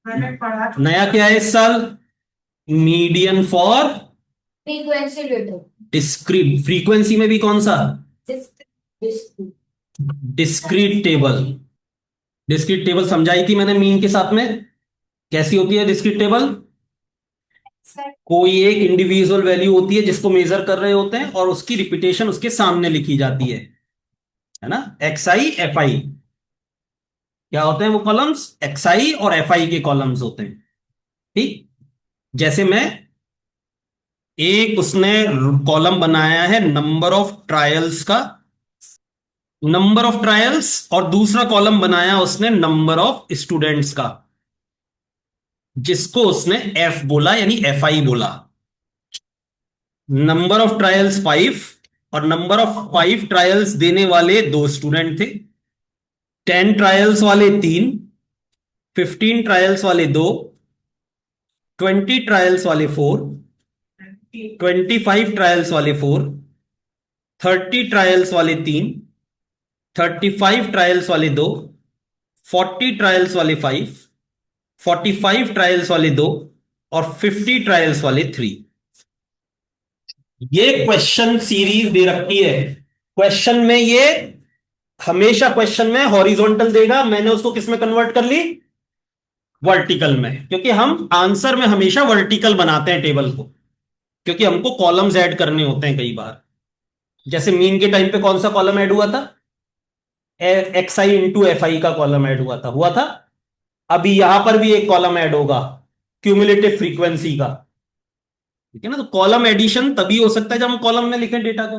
नया क्या है इस साल? Median for frequency data. Discrete. Frequency में भी कौन सा? Discrete table. डिस्क्रीट टेबल समझाई थी मैंने मीन के साथ में। कैसी होती है डिस्क्रीट टेबल? कोई एक इंडिविजुअल वैल्यू होती है जिसको मेजर कर रहे होते हैं और उसकी रिपीटेशन उसके सामने लिखी जाती है ना? एक्स आई एफ आई क्या होते हैं वो कॉलम्स? एक्स आई और एफ आई के कॉलम्स होते हैं। ठीक। जैसे मैं एक उसने कॉलम बनाया है नंबर ऑफ ट्रायल्स का, नंबर ऑफ ट्रायल्स, और दूसरा कॉलम बनाया उसने नंबर ऑफ स्टूडेंट्स का, जिसको उसने एफ बोला यानी एफ आई बोला। नंबर ऑफ ट्रायल्स 5 और नंबर ऑफ 5 ट्रायल्स देने वाले दो स्टूडेंट थे। 10 ट्रायल्स वाले तीन, 15 ट्रायल्स वाले दो, 20 ट्रायल्स वाले फोर, 25 ट्रायल्स वाले फोर, 30 ट्रायल्स वाले तीन, 35 ट्रायल्स वाले दो, 40 ट्रायल्स वाले फाइव, 45 ट्रायल्स वाले दो, और 50 ट्रायल्स वाले थ्री। ये क्वेश्चन सीरीज दे रखी है। क्वेश्चन में ये हमेशा क्वेश्चन में हॉरिजॉन्टल देगा, मैंने उसको किस में कन्वर्ट कर ली? वर्टिकल में, क्योंकि हम आंसर में हमेशा वर्टिकल बनाते हैं टेबल को, क्योंकि हमको कॉलम्स ऐड करने होते हैं कई बार। जैसे मीन के टाइम पे कौन सा कॉलम ऐड हुआ था? X I into F I का कॉलम ऐड हुआ था। अभी यहां पर भी एक कॉलम ऐड होगा, क्यूमुलेटिव फ्रीक्वेंसी का। ठीक है ना? तो कॉलम एडिशन तभी हो सकता है जब हम कॉलम में लिखें डेटा को।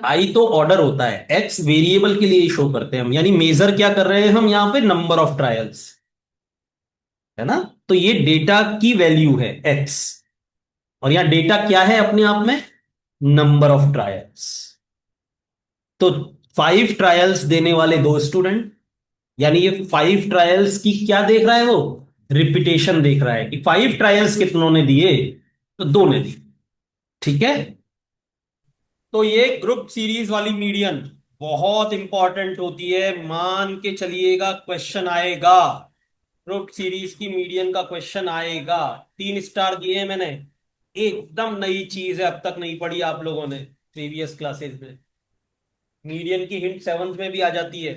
आई तो ऑर्डर होता है, एक्स वेरिएबल के लिए शो करते हैं हम, यानी मेजर क्या कर रहे हैं हम यहां पे? नंबर ऑफ ट्रायल्स, है ना? तो ये डेटा की वैल्यू है एक्स, और यहां डेटा क्या है अपने आप में? Number of trials. तो 5 ट्रायल्स देने वाले दो स्टूडेंट, यानी ये 5 ट्रायल्स की क्या देख रहा है वो? रिपीटेशन देख रहा है कि 5 ट्रायल्स कितनों ने दिए? तो दो ने दी। ठीक है। तो ये ग्रुप सीरीज वाली मीडियन बहुत इंपॉर्टेंट होती है, मान के चलिएगा क्वेश्चन आएगा। ग्रुप सीरीज की मीडियन का क्वेश्चन आएगा। 3 स्टार दिए हैं मैंने। एकदम नई चीज है, अब तक नहीं पढ़ी आप लोगों ने प्रीवियस क्लासेस में। मीडियन की हिंट सेवंथ में भी आ जाती है,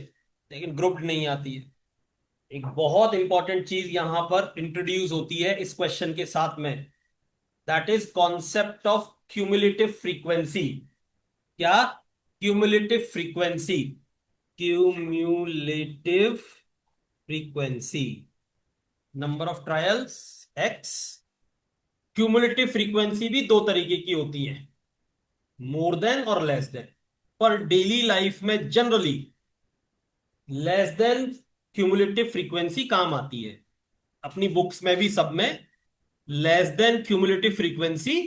लेकिन ग्रुप नहीं आती है। एक बहुत इंपॉर्टेंट चीज यहां पर इंट्रोड्यूस होती है इस क्वेश्चन के साथ में, that is concept of cumulative frequency. क्या? Cumulative frequency. Cumulative frequency. Number of trials X. Cumulative frequency भी दो तरीके की होती है, मोर देन और लेस देन। पर डेली लाइफ में generally less than cumulative frequency काम आती है। अपनी बुक्स में भी सब में लेस देन क्यूमुलेटिव फ्रीक्वेंसी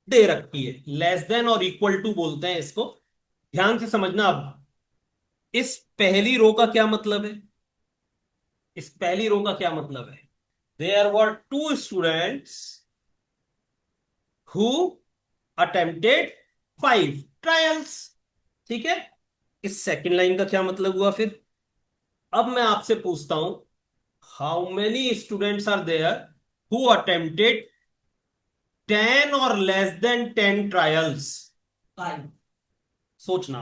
दे रखी है। लेस देन और इक्वल टू बोलते हैं इसको। ध्यान से समझना अब। इस पहली रो का क्या मतलब है? इस पहली रो का क्या मतलब है? There were two students who attempted 5 trials. ठीक है। इस सेकंड लाइन का क्या मतलब हुआ फिर? अब मैं आपसे पूछता हूं, how many students are there who attempted 10 और लेस देन 10 ट्रायल्स? सोचना।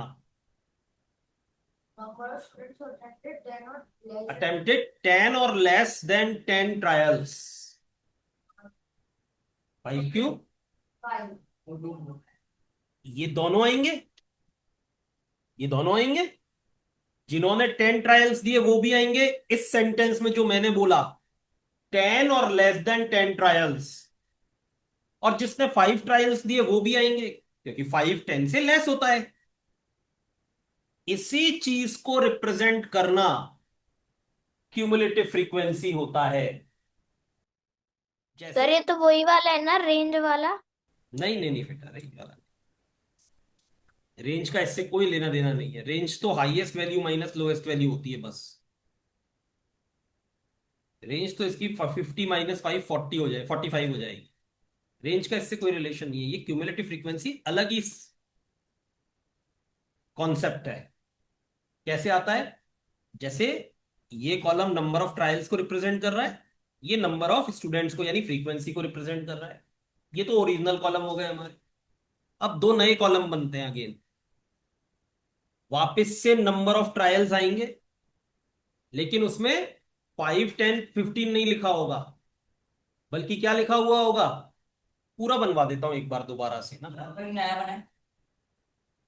अटेम्प्टेड 10 और लेस देन 10 ट्रायल्स। 5 क्यों? ये दोनों आएंगे, ये दोनों आएंगे। जिन्होंने 10 ट्रायल्स दिए वो भी आएंगे इस सेंटेंस में जो मैंने बोला, 10 और लेस देन 10 ट्रायल्स। और जिसने 5 ट्रायल्स दिए वो भी आएंगे, क्योंकि 5 10 से लेस होता है। इसी चीज को रिप्रेजेंट करना क्यूमुलेटिव फ्रीक्वेंसी होता है। सर जैसे ये तो वही वाला है ना, रेंज वाला। नहीं नहीं नहीं बेटा, रेंज वाला। रेंज का इससे कोई लेना देना नहीं है। रेंज तो highest value minus lowest value होती है बस। रेंज तो इसकी 50 माइनस 5 40 हो जाए, 45 हो जाएगी। रेंज का इससे कोई रिलेशन नहीं है। ये क्यूमुलेटिव फ्रीक्वेंसी अलग ही कॉन्सेप्ट है। कैसे आता है? जैसे ये कॉलम नंबर ऑफ ट्रायल्स को रिप्रेजेंट कर रहा है, ये नंबर ऑफ स्टूडेंट्स को यानी फ्रीक्वेंसी को रिप्रेजेंट कर रहा है। ये तो ओरिजिनल कॉलम हो गए हमारे। अब दो नए कॉलम बनते हैं अगेन, वापस से नंबर ऑफ ट्रायल्स आएंगे, लेकिन उसमें 5 10 15 नहीं लिखा होगा, बल्कि क्या लिखा हुआ होगा, पूरा बनवा देता हूं एक बार दोबारा से ना, कोई नया बना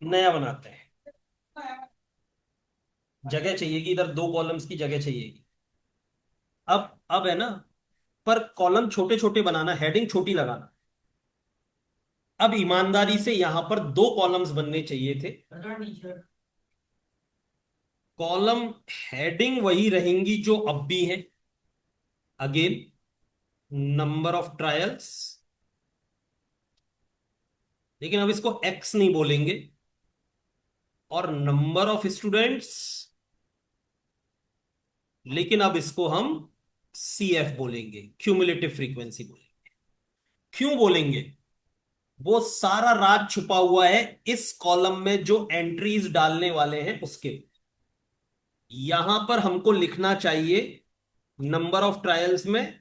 नया बनाते हैं। जगह चाहिएगी, इधर दो कॉलम्स की जगह चाहिएगी। अब है ना, पर कॉलम छोटे छोटे बनाना, हेडिंग छोटी लगाना। अब ईमानदारी से यहां पर दो कॉलम्स बनने चाहिए थे। है। कॉलम हेडिंग वही रहेंगी जो अब भी है, अगेन नंबर ऑफ ट्रायल्स, लेकिन अब इसको एक्स नहीं बोलेंगे, और नंबर ऑफ स्टूडेंट्स, लेकिन अब इसको हम सी एफ बोलेंगे, क्यूमुलेटिव फ्रीक्वेंसी बोलेंगे। क्यों बोलेंगे? वो सारा राज छुपा हुआ है इस कॉलम में जो एंट्रीज डालने वाले हैं उसके। यहां पर हमको लिखना चाहिए नंबर ऑफ ट्रायल्स में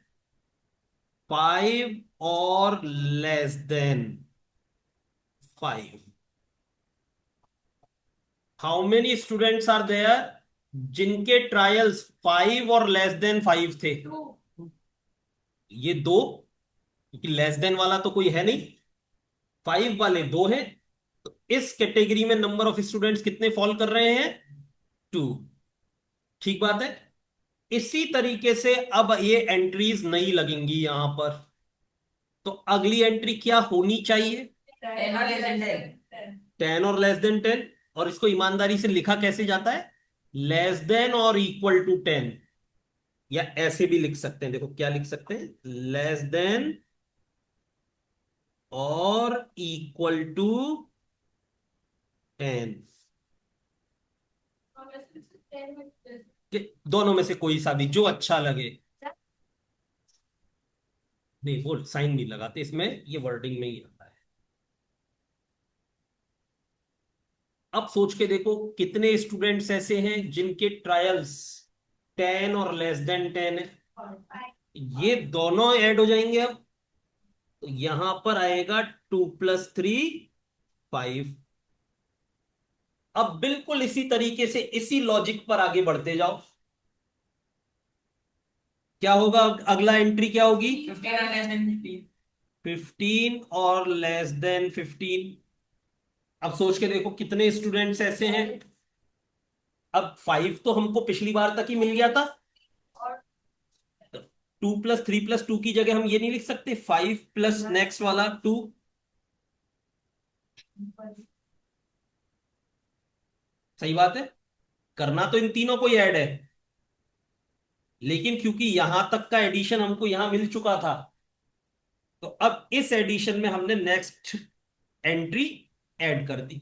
5 और less than 5। How many students are there जिनके ट्रायल्स 5 और लेस देन 5 थे? ये दो, क्योंकि लेस देन वाला तो कोई है नहीं, 5 वाले दो हैं। तो इस कैटेगरी में नंबर ऑफ स्टूडेंट्स कितने फॉल कर रहे हैं? 2। ठीक बात है। इसी तरीके से अब ये एंट्रीज नहीं लगेंगी यहां पर, तो अगली एंट्री क्या होनी चाहिए? 10 और लेस देन 10। और इसको ईमानदारी से लिखा कैसे जाता है? लेस देन और इक्वल टू 10। या ऐसे भी लिख सकते हैं, देखो क्या लिख सकते हैं, लेस देन और इक्वल टू 10। दोनों में से कोई सा भी जो अच्छा लगे। नहीं, वो साइन नहीं लगाते इसमें, ये वर्डिंग में ही आता है। अब सोच के देखो कितने स्टूडेंट्स ऐसे हैं जिनके ट्रायल्स 10 और लेस देन 10 है। ये दोनों ऐड हो जाएंगे अब, तो यहां पर आएगा 2 + 3 5। अब बिल्कुल इसी तरीके से इसी लॉजिक पर आगे बढ़ते जाओ। क्या होगा? अगला एंट्री क्या होगी? 15 और लेस देन 15। अब सोच के देखो कितने स्टूडेंट्स ऐसे हैं। अब 5 तो हमको पिछली बार तक ही मिल गया था, 2 + 3 + 2 की जगह हम ये नहीं लिख सकते 5 प्लस नेक्स्ट वाला 2? सही बात है, करना तो इन तीनों को ही ऐड है, लेकिन क्योंकि यहां तक का एडिशन हमको यहां मिल चुका था, तो अब इस एडिशन में हमने नेक्स्ट एंट्री ऐड कर दी,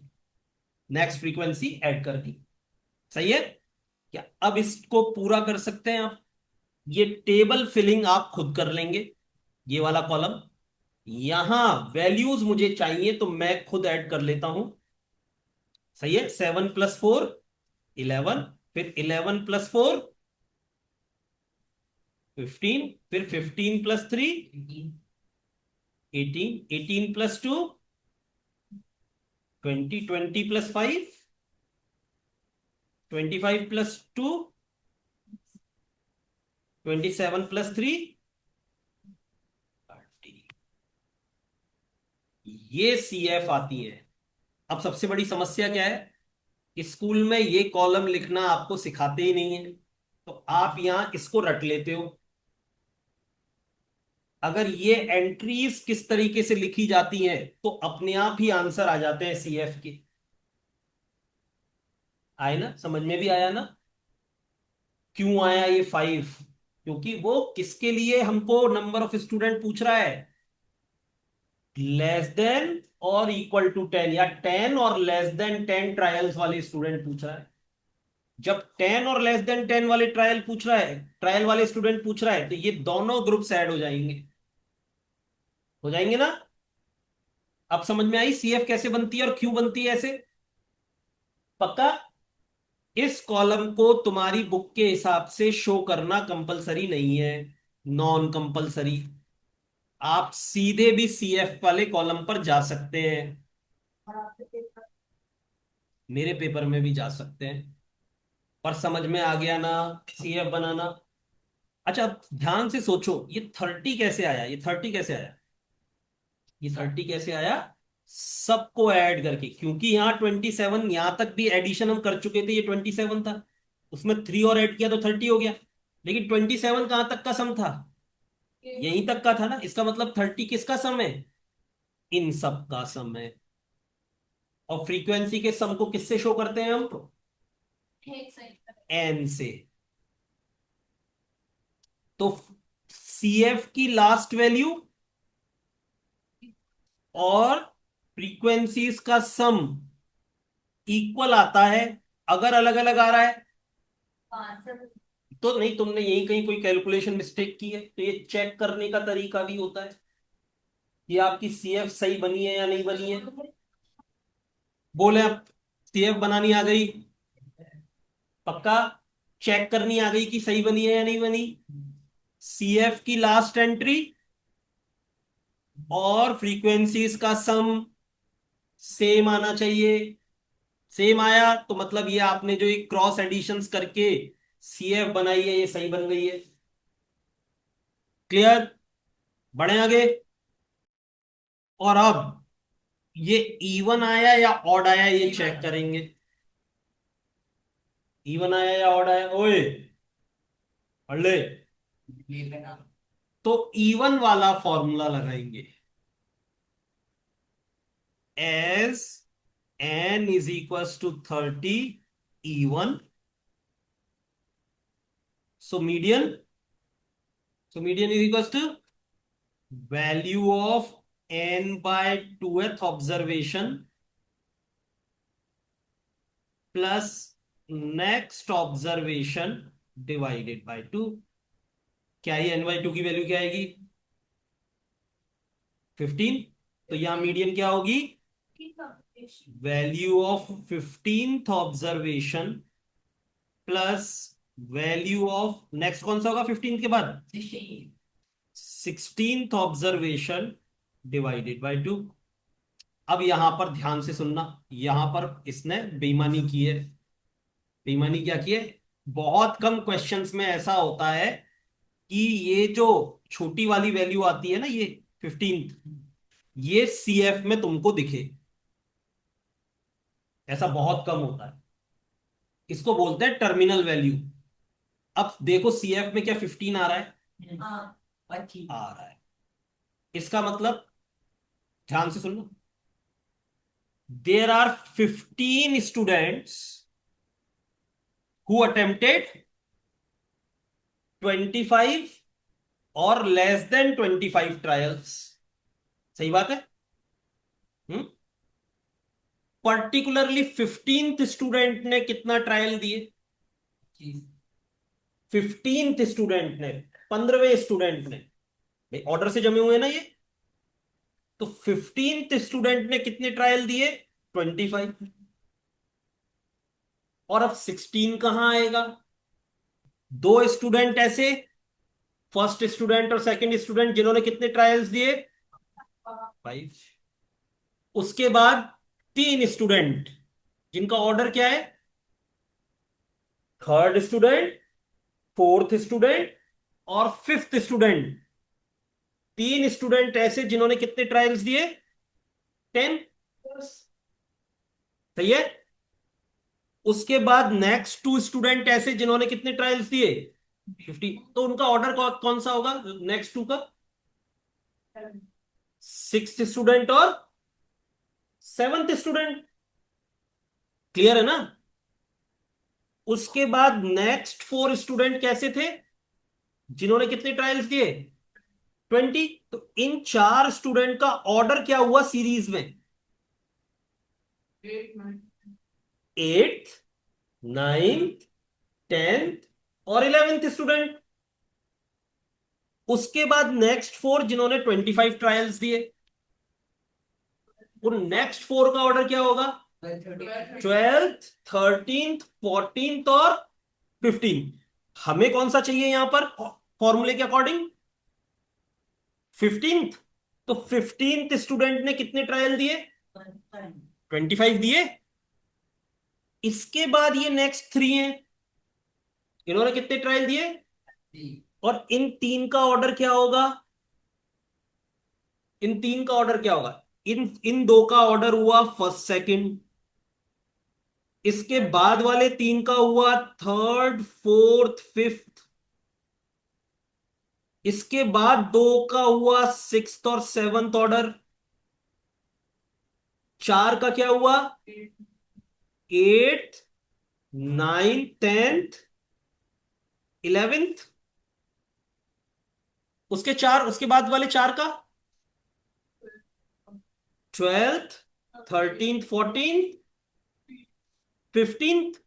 नेक्स्ट फ्रीक्वेंसी ऐड कर दी। सही है क्या? अब इसको पूरा कर सकते हैं आप। ये टेबल फिलिंग आप खुद कर लेंगे, ये वाला कॉलम। यहां वैल्यूज मुझे चाहिए तो मैं खुद ऐड कर लेता हूं। सही है, 7 + 4 11, फिर 11 + 4 15, फिर 15 + 3 18, 18 + 2 20, 20 + 5 25 + 2 27 + 3 30। ये सी एफ आती है। अब सबसे बड़ी समस्या क्या है? स्कूल में ये कॉलम लिखना आपको सिखाते ही नहीं है, तो आप यहां इसको रट लेते हो। अगर ये एंट्रीज किस तरीके से लिखी जाती हैं तो अपने आप ही आंसर आ जाते हैं सीएफ के। आए ना, समझ में भी आया ना? क्यों आया ये 5? क्योंकि वो किसके लिए हमको नंबर ऑफ स्टूडेंट पूछ रहा है? लेस देन और इक्वल टू 10, या 10 और लेस देन 10 ट्रायल्स वाले स्टूडेंट पूछ रहा है। जब 10 और लेस देन 10 वाले ट्रायल पूछ रहा है, ट्रायल वाले स्टूडेंट पूछ रहा है, तो ये दोनों ग्रुप्स ऐड हो जाएंगे, हो जाएंगे ना? अब समझ में आई सीएफ कैसे बनती है और क्यों बनती है ऐसे? पक्का? इस कॉलम को तुम्हारी बुक के हिसाब से शो करना कंपलसरी नहीं है, नॉन कंपलसरी। आप सीधे भी सीएफ वाले कॉलम पर जा सकते हैं, मेरे पेपर में भी जा सकते हैं। पर समझ में आ गया ना सीएफ बनाना? अच्छा, अब ध्यान से सोचो, ये 30 कैसे आया, ये 30 कैसे आया, ये 30 कैसे आया? सबको ऐड करके, क्योंकि यहाँ 27, यहां तक भी एडिशन हम कर चुके थे, ये 27 था, उसमें 3 और ऐड किया तो 30 हो गया। लेकिन 27 कहां तक का सम था? यहीं तक का था ना, इसका मतलब 30 किसका सम है? इन सब का सम है। और फ्रीक्वेंसी के सम को किससे शो करते हैं हम? एन से। तो सीएफ की लास्ट वैल्यू और फ्रीक्वेंसीज का सम इक्वल आता है, अगर अलग अलग आ रहा है तो नहीं, तुमने यही कहीं कोई कैलकुलेशन मिस्टेक की है, तो ये चेक करने का तरीका भी होता है कि आपकी सीएफ सही बनी है या नहीं बनी है। बोले आप, सीएफ बनानी आ गई, पक्का चेक करनी आ गई कि सही बनी है या नहीं बनी। सीएफ की लास्ट एंट्री और फ्रीक्वेंसीज का सम सेम आना चाहिए। सेम आया तो मतलब ये आपने जो एक क्रॉस एडिशंस करके सीएफ बनाई है, ये सही बन गई है। क्लियर? बढ़े आगे। और अब ये इवन आया या ऑड आया, ये चेक करेंगे। इवन आया या ऑड आया? ओए हल्ले। तो इवन वाला फॉर्मूला लगाएंगे, as n is equals to 30 even, so median, so median is equals to value of n by 2th observation plus next observation divided by 2। क्या ही n/2 की वैल्यू क्या आएगी? 15। तो यहां मीडियन क्या होगी? Value of 15th observation plus value of next कौन सा होगा 15 के बाद? 16th observation divided by 2। अब यहां पर ध्यान से सुनना, यहां पर इसने बेईमानी की है। बेईमानी क्या की है? बहुत कम क्वेश्चंस में ऐसा होता है कि ये जो छोटी वाली वैल्यू आती है ना, ये 15th, ये सीएफ में तुमको दिखे। ऐसा बहुत कम होता है, इसको बोलते हैं टर्मिनल वैल्यू। अब देखो सीएफ में क्या 15 आ रहा है? आ रहा है। इसका मतलब, ध्यान से सुनना, there are 15 students who attempted 25 और लेस देन 25 ट्रायल्स। सही बात है? हम्म। पर्टिकुलरली 15th स्टूडेंट ने कितना ट्रायल दिए? 15th स्टूडेंट ने, 15वें स्टूडेंट ने, भाई ऑर्डर से जमे हुए हैं ना ये, तो 15th स्टूडेंट ने कितने ट्रायल दिए? 25। और अब 16 कहां आएगा? दो स्टूडेंट ऐसे, फर्स्ट स्टूडेंट और सेकंड स्टूडेंट, जिन्होंने कितने ट्रायल्स दिए? 5। उसके बाद 3 स्टूडेंट जिनका ऑर्डर क्या है? थर्ड स्टूडेंट, फोर्थ स्टूडेंट और फिफ्थ स्टूडेंट। 3 स्टूडेंट ऐसे जिन्होंने कितने ट्रायल्स दिए? 10। सही है? उसके बाद नेक्स्ट 2 स्टूडेंट ऐसे जिन्होंने कितने ट्रायल्स दिए? 50। तो उनका ऑर्डर कौन सा होगा नेक्स्ट 2 का? सिक्स्थ स्टूडेंट और सेवंथ स्टूडेंट। क्लियर है ना? उसके बाद नेक्स्ट 4 स्टूडेंट कैसे थे, जिन्होंने कितने ट्रायल्स दिए? 20। तो इन 4 स्टूडेंट का ऑर्डर क्या हुआ सीरीज में? 8th, 9th, 10th और 11th स्टूडेंट। उसके बाद नेक्स्ट 4 जिन्होंने 25 ट्रायल्स दिए, उन नेक्स्ट 4 का ऑर्डर क्या होगा? 12th, 13th, 14th और 15th। हमें कौन सा चाहिए यहां पर फॉर्मूले के अकॉर्डिंग? 15th। तो 15th स्टूडेंट ने कितने ट्रायल दिए? 25 दिए। इसके बाद ये नेक्स्ट 3 हैं, इन्होंने कितने ट्रायल दिए? और इन तीन का ऑर्डर क्या होगा? इन तीन का ऑर्डर क्या होगा? इन इन दो का ऑर्डर हुआ फर्स्ट सेकंड, इसके बाद वाले तीन का हुआ थर्ड फोर्थ फिफ्थ, इसके बाद दो का हुआ सिक्स्थ और सेवंथ ऑर्डर, चार का क्या हुआ? एट्थ, नाइन्थ, टेंथ, इलेवेंथ, उसके बाद वाले चार का 12th, 13th, 14th, 15th।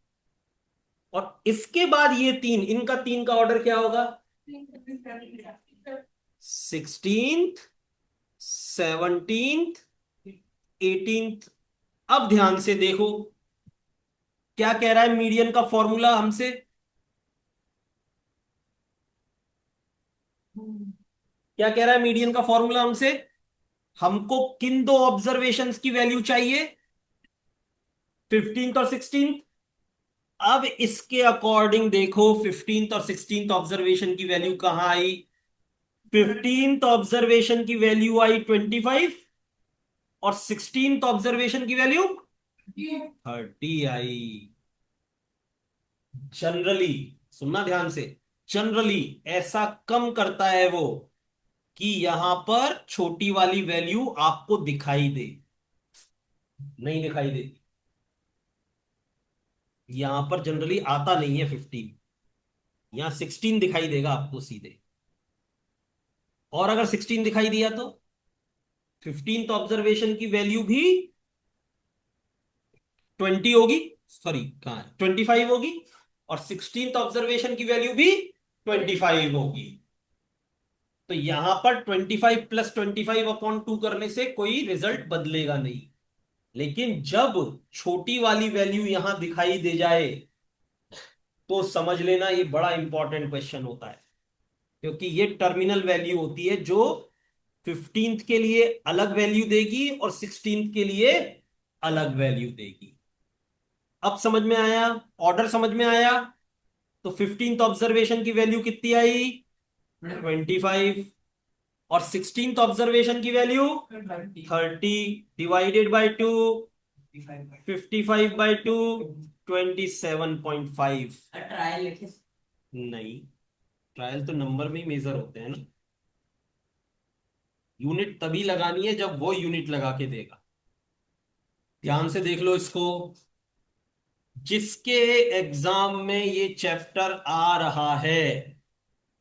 और इसके बाद ये तीन, इनका तीन का ऑर्डर क्या होगा? 16th, 17th, 18th। अब ध्यान से देखो क्या कह रहा है मीडियन का फॉर्मूला हमसे। क्या कह रहा है मीडियन का फॉर्मूला हमसे? हमको किन दो ऑब्जर्वेशंस की वैल्यू चाहिए? 15th और 16th। अब इसके अकॉर्डिंग देखो 15th और 16th ऑब्जर्वेशन की वैल्यू कहां आई? 15th ऑब्जर्वेशन की वैल्यू आई 25 और 16th ऑब्जर्वेशन की वैल्यू 30 आई। जनरली, सुनना ध्यान से, जनरली ऐसा कम करता है वो कि यहां पर छोटी वाली वैल्यू आपको दिखाई दे, नहीं दिखाई देती। यहां पर जनरली आता नहीं है 15, यहां 16 दिखाई देगा आपको सीधे। और अगर 16 दिखाई दिया तो 15th ऑब्जर्वेशन की वैल्यू भी 20 होगी, सॉरी कहां है, 25 होगी। और 16th ऑब्जर्वेशन की वैल्यू भी 25 होगी। तो यहां पर 25 प्लस 25/2 करने से कोई रिजल्ट बदलेगा नहीं। लेकिन जब छोटी वाली वैल्यू यहां दिखाई दे जाए तो समझ लेना ये बड़ा इंपॉर्टेंट क्वेश्चन होता है, क्योंकि ये टर्मिनल वैल्यू होती है जो 15th के लिए अलग वैल्यू देगी और 16th के लिए अलग वैल्यू देगी। अब समझ में आया? ऑर्डर समझ में आया? तो 15th ऑब्जर्वेशन की वैल्यू कितनी आई? 25। और 16th ऑब्जर्वेशन की वैल्यू 30 डिवाइडेड बाय 2, 55/2, 27.5। ट्रायल लिखे। नहीं, ट्रायल तो नंबर में ही मेजर होते हैं ना। यूनिट तभी लगानी है जब वो यूनिट लगा के देगा। ध्यान से देख लो इसको। जिसके एग्जाम में ये चैप्टर आ रहा है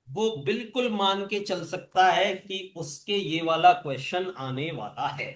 वो बिल्कुल मान के चल सकता है कि उसके ये वाला क्वेश्चन आने वाला है।